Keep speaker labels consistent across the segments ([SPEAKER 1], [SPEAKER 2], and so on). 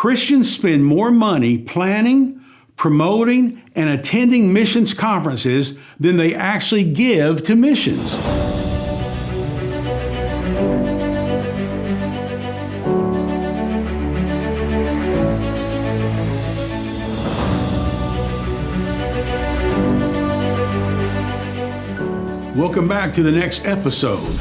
[SPEAKER 1] Christians spend more money planning, promoting, and attending missions conferences than they actually give to missions. Welcome back to the next episode.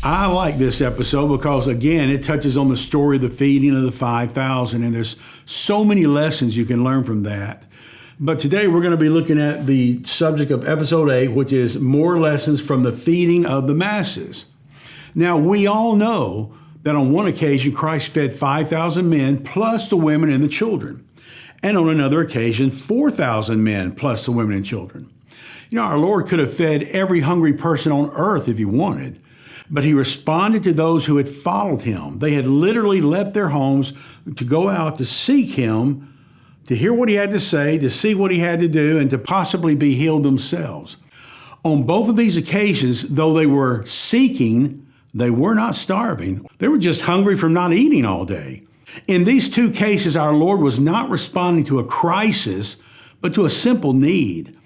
[SPEAKER 1] I like this episode because, again, it touches on the story of the feeding of the 5,000, and there's so many lessons you can learn from that. But today we're going to be looking at the subject of episode 8, which is more lessons from the feeding of the masses. Now, we all know that on one occasion Christ fed 5,000 men plus the women and the children. And on another occasion, 4,000 men plus the women and children. You know, our Lord could have fed every hungry person on earth if he wanted. But he responded to those who had followed him. They had literally left their homes to go out to seek him, to hear what he had to say, to see what he had to do, and to possibly be healed themselves. On both of these occasions, though they were seeking, they were not starving. They were just hungry from not eating all day. In these two cases, our Lord was not responding to a crisis, but to a simple need.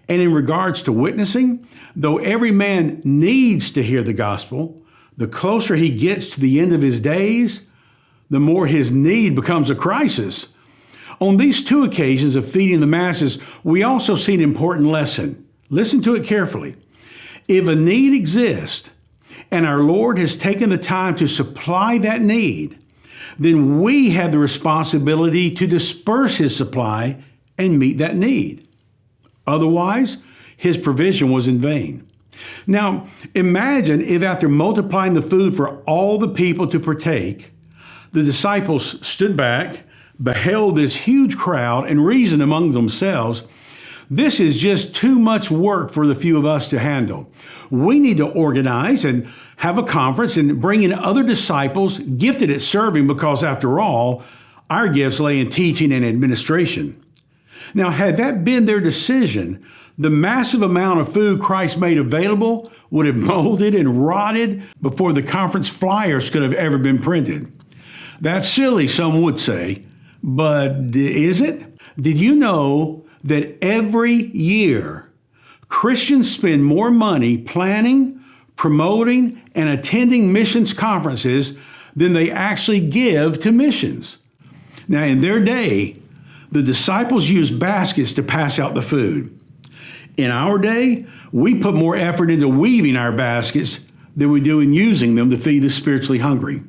[SPEAKER 1] And in regards to witnessing, though every man needs to hear the gospel, the closer he gets to the end of his days, the more his need becomes a crisis. On these two occasions of feeding the masses, we also see an important lesson. Listen to it carefully. If a need exists, and our Lord has taken the time to supply that need, then we have the responsibility to disperse his supply and meet that need. Otherwise, his provision was in vain. Now, imagine if after multiplying the food for all the people to partake, the disciples stood back, beheld this huge crowd, and reasoned among themselves, this is just too much work for the few of us to handle. We need to organize and have a conference and bring in other disciples gifted at serving because, after all, our gifts lay in teaching and administration. Now, had that been their decision, the massive amount of food Christ made available would have molded and rotted before the conference flyers could have ever been printed. That's silly, some would say, but is it? Did you know that every year Christians spend more money planning, promoting, and attending missions conferences than they actually give to missions? Now, in their day, the disciples used baskets to pass out the food. In our day, we put more effort into weaving our baskets than we do in using them to feed the spiritually hungry.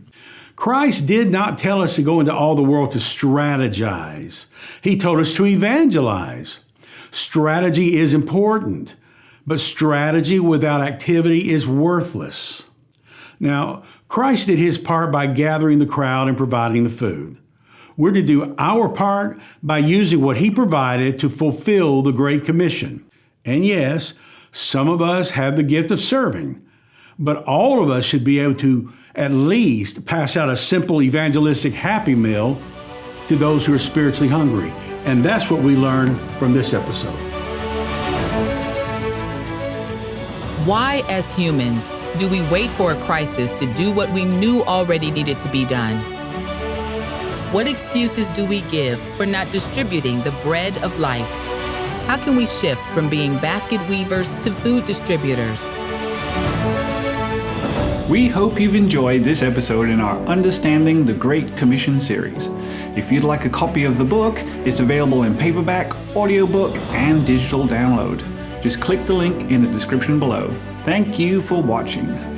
[SPEAKER 1] Christ did not tell us to go into all the world to strategize. He told us to evangelize. Strategy is important, but strategy without activity is worthless. Now, Christ did his part by gathering the crowd and providing the food. We're to do our part by using what he provided to fulfill the Great Commission. And yes, some of us have the gift of serving, but all of us should be able to at least pass out a simple evangelistic happy meal to those who are spiritually hungry. And that's what we learned from this episode.
[SPEAKER 2] Why, as humans, do we wait for a crisis to do what we knew already needed to be done? What excuses do we give for not distributing the bread of life? How can we shift from being basket weavers to food distributors?
[SPEAKER 3] We hope you've enjoyed this episode in our Understanding the Great Commission series. If you'd like a copy of the book, it's available in paperback, audiobook, and digital download. Just click the link in the description below. Thank you for watching.